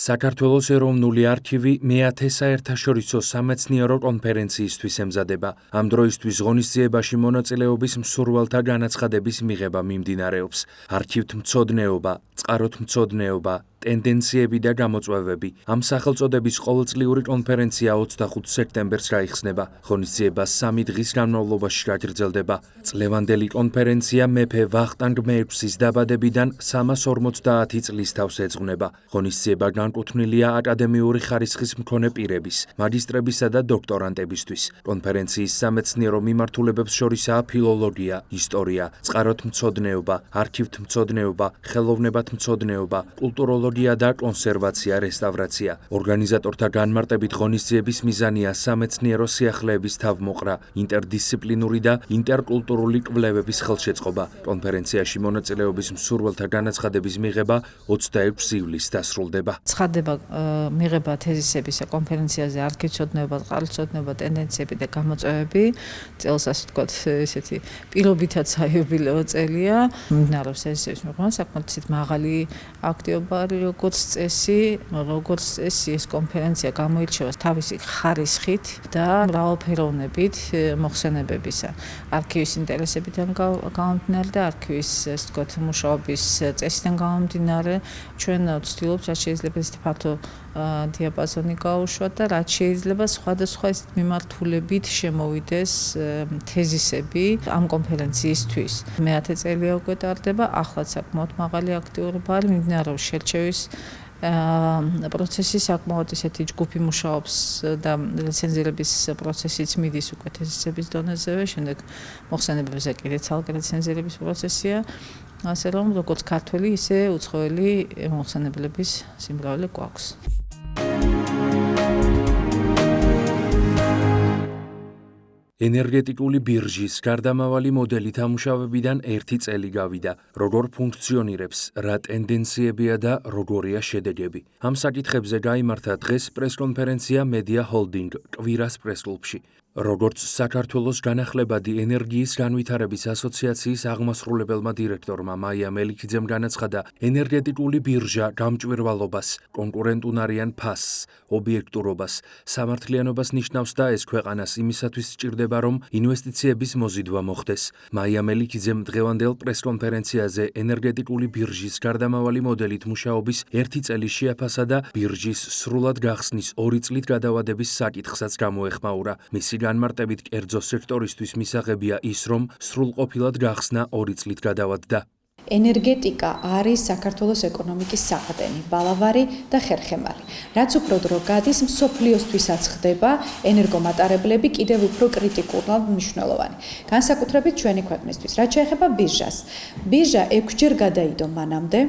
საქართველოს ეროვნული არქივი მეათე საერთაშორისო სამეცნიერო კონფერენციისთვის ემზადება. ამ დროისთვის ღონისძიებაში მონაწილეობის მსურველთა განაცხადების მიღება მიმდინარეობს. არქივთმცოდნეობა, წყაროთმცოდნეობა, ტენდენციები და გამოწვევები. ამ სახელწოდების ყოველწლიური კონფერენცია 25 სექტემბერს გაიხსნება. ღონისძიება 3 დღის განმავლობაში გაგრძელდება. წლევანდელი კონფერენცია მეფე ვახტანგ მე-6-ის დაბადებიდან 350 წლის თავს ეძღვნება. ღონისძიება განკუთვნილია აკადემიური ხარისხის მქონე პირების, მაგისტრებისა და დოქტორანტებისთვის. კონფერენციის სამეცნიერო მიმართულებებს შორისაა ფილოლოგია, ისტორია, წყაროთმცოდნეობა, არქივთმცოდნეობა, ხელოვნებათმცოდნეობა, კულტუროლოგია და კონსერვაცია, რესტავრაცია. ორგანიზატორთა განმარტებით ღონისძიების მიზანია სამეცნიერო სიახლეების თავმოყრა, ინტერდისციპლინური და ინტერკულტურული კვლევების ხელშეწყობა. კონფერენციაში მონაწილეობის მსურველთა განაცხადების მიღება 26 ივლისს დასრულდება. ცხადდება მიღება თეზისების კონფერენციაზე არქივთმცოდნეობა, წყაროთმცოდნეობა, ტენდენციები და გამოწვევები. წელს ასე ვთქვათ, ესეთი პირობითაც საიუბილეო წელია. მიმდინარეობს თეზისების მიღება, საკმაოდ მაღალი აქტივობა როგორც წესი ეს კონფერენცია გამოირჩევა თავისი ხარისხით და მრავალფეროვნებით მოხსენებებისა. არქივის ინტერესებიდან გამომდინარე და არქივის ასე ვთქვათ მუშაობის წესიდან გამომდინარე ჩვენ ვცდილობთ რაც შეიძლება ეს ფართო დიაპაზონი გაუშვათ და რაც შეიძლება სხვადასხვა მიმართულებით შემოვიდეს თეზისები ამ კონფერენციისთვის. მე-10 წელია უკვე ტარდება, ახლაც საკმაოდ მაღალი აქტიურობა არის, მიმდინარეობს შერჩევის პროცესი, საკმაოდ ესეთი ჯგუფი მუშაობს და რეცენზირების პროცესიც მიდის უკვე თეზისების დონეზევე, შემდეგ მოხსენებებზე კიდე ცალკე რეცენზირების პროცესია. ასე რომ როგორც ქართველი, ისე უცხოელი მოხსენებლების სიმრავლე გვაქვს. ენერგეტიკული ბირჟის გარდამავალი მოდელი თამუშავებიდან 1 წელი გავიდა. როგორ ფუნქციონირებს, რა ტენდენციებია და როგორია შედეგები. ამ საკითხებზე გაიმართა დღეს პრესკონფერენცია Media Holding კვირას პრესკლუბში. როგორც საქართველოს განახლებადი ენერგიის განვითარების ასოციაციის აღმასრულებელმა დირექტორმა მაია მელიქიძემ განაცხადა, ენერგეტიკული ბირჟა გამჭვირვალობას, კონკურენტუნარიან ფასს, ობიექტურობას, სამართლიანობას ნიშნავს და ეს ქვეყანას იმისათვის სჭირდება, რომ ინვესტიციების მოზიდვა მოხდეს. მაია მელიქიძემ დღევანდელ პრესკონფერენციაზე ენერგეტიკული ბირჟის გარდამავალი მოდელით მუშაობის 1 წელი შეაფასა და ბირჟის სრულად გახსნის 2 წლით გადავადების საკითხსაც გამოეხმაურა. მისი განმარტებით კერძო სექტორისთვის მისაღებია ის, რომ სრულყოფილად გახსნა 2 წლით გადავადდა. ენერგეტიკა არის საქართველოს ეკონომიკის საყრდენი, ბალავარი და ხერხემალი. რაც უფრო დრო გადის, მსოფლიოსთვისაც ხდება ენერგომატარებლები კიდევ უფრო კრიტიკულად მნიშვნელოვანი. განსაკუთრებით ჩვენი ქვეყნისთვის. რაც შეეხება ბირჟას. ბირჟა 6-ჯერ გადაიდო მანამდე,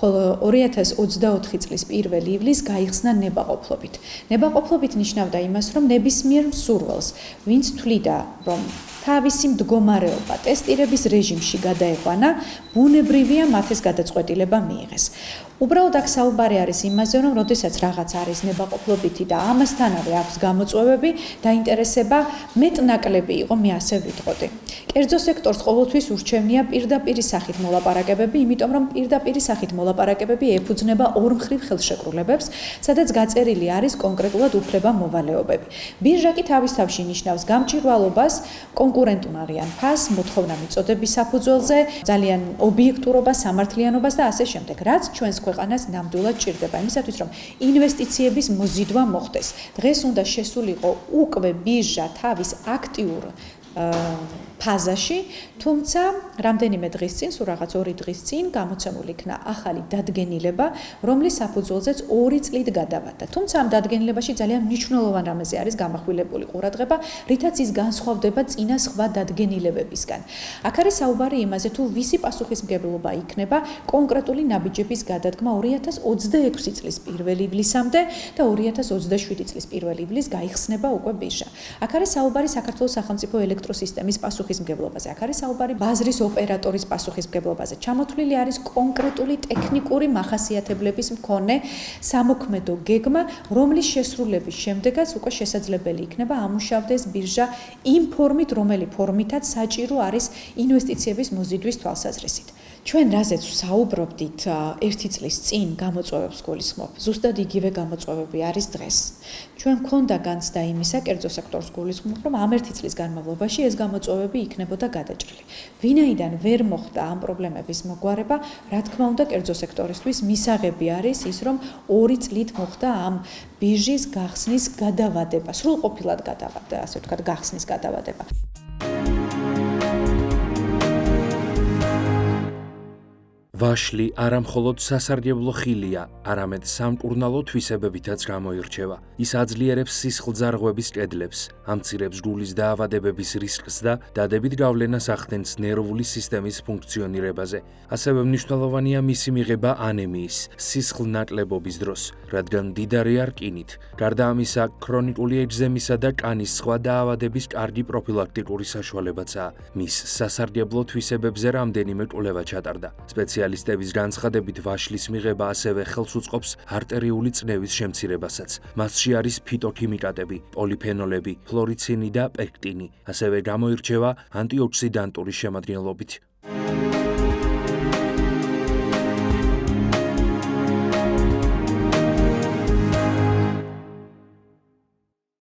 ხოლო 2024 წლის 1 ივლისს გაიხსნა ნებაყოფლობით. ნებაყოფლობით ნიშნავდა იმას, რომ ნებისმიერ მსურველს, ვინც თვლიდა, რომ თავისი მდგომარეობა ტესტირების რეჟიმში გადაეყვანა, ბუნებრივია მათეს გადაწყვეტილება მიიღეს. უბრალოდ აქ საუბარი არის იმაზე, რომ როდესაც რაღაც არის ნებაყოფლობითი და ამასთანავე აქვს გამოწვევები, დაინტერესება მეტნაკლები იყო, მე ასე ვიტყოდი. კერძო სექტორს ყოველთვის ურჩევნია პირდაპირი სახით მოლაპარაკებები, იმიტომ რომ პირდაპირი სახით მოლაპარაკებები ეფუძნება ორმხრივ ხელშეკრულებებს, სადაც გაწერილი არის კონკრეტულად უფლება-მოვალეობები. ბირჟა კი თავის თავში ნიშნავს გამჭვირვალობას, კონკურენტუნარიან ფასს, მოთხოვნა მიწოდების საფუძველზე, ძალიან ობიექტურობას, სამართლიანობას და ასე შემდეგ, რაც ჩვენს ქვეყანას ნამდვილად ჭირდება იმისათვის, რომ ინვესტიციების მოზიდვა მოხდეს. დღეს უნდა შესულიყო უკვე ბირჟა თავის აქტიურ ფაზაში, თუმცა რამდენიმე დღის წინ, სულ რაღაც 2 დღის წინ გამოცემული იქნა ახალი დადგენილება, რომლის საფუძველზეც 2 წლით გადავადდა. თუმცა ამ დადგენილებაში ძალიან მნიშვნელოვან რამეზე არის გამახვილებული ყურადღება, რითაც ის განსხვავდება წინა სხვა დადგენილებებისგან. აქ არის საუბარი იმაზე, თუ ვისი პასუხისმგებლობა იქნება კონკრეტული ნაბიჯების გადადგმა 2026 წლის 1 ივლისამდე და 2027 წლის 1 ივლისს გაიხსნება უკვე ბირჟა. აქ არის საუბარი საქართველოს სახელმწიფო ელექტროსისტემის პასუხისმგებლობაზე. აქ არის საუბარი ბაზრის ოპერატორის პასუხისმგებლობაზე. ჩამოთვლილი არის კონკრეტული ტექნიკური მახასიათებლების მქონე სამოქმედო გეგმა, რომლის შესრულების შემდეგაც უკვე შესაძლებელი იქნება ამუშავდეს ბირჟა იმ ფორმით, რომელი ფორმითაც საჭირო არის ინვესტიციების მოზიდვის თვალსაზრისით. ჩვენ რაზეც საუბრობდით ერთი წლის წინ გამოწვევებს გულისხმობ, ზუსტად იგივე გამოწვევები არის დღეს. ჩვენ მქონდა განცდა იმისა, კერძო სექტორს გულისხმობ, რომ ამ ერთი წლის განმავლობაში ეს გამოწვევები იქნებოდა გადაჭრილი. ვინაიდან ვერ მოხდა ამ პრობლემების მოგვარება, რა თქმა უნდა, კერძო სექტორისთვის მისაღები არის ის, რომ 2 წლით მოხდა ამ ბირჟის გახსნის გადავადება, სრულყოფილად გადავადება, ასე ვთქვათ, გახსნის გადავადება. ვაშლი არა მხოლოდ სასარგებლო ხილია, არამედ სამკურნალო თვისებებითაც გამოირჩევა. ის აძლიერებს სისხლძარღვების კედლებს, ამცირებს გულის დაავადებების რისკს და დადებით გავლენას ახდენს ნერვული სისტემის ფუნქციონირებაზე. ასევე მნიშვნელოვანია მისი მიღება ანემიის, სისხლნაკლებობის დროს, რადგან მდიდარია რკინით. გარდა ამისა, ქრონიკული ეგზემისა და კანის სხვა დაავადების კარგი პროფილაქტიკური საშუალებაცაა. მის სასარგებლო თვისებებზე რამდენიმე კვლევა ჩატარდა. სპეციალისტების განცხადებით, ვაშლის მიღება ასევე ხელს უწყობს არტერიული წნევის შემცირებასაც. მასში არის ფიტოქიმიკატები, პოლიფენოლები, ფლორიცინი და პექტინი, ასევე გამოირჩევა ანტიოქსიდანტური შემადგენლობით.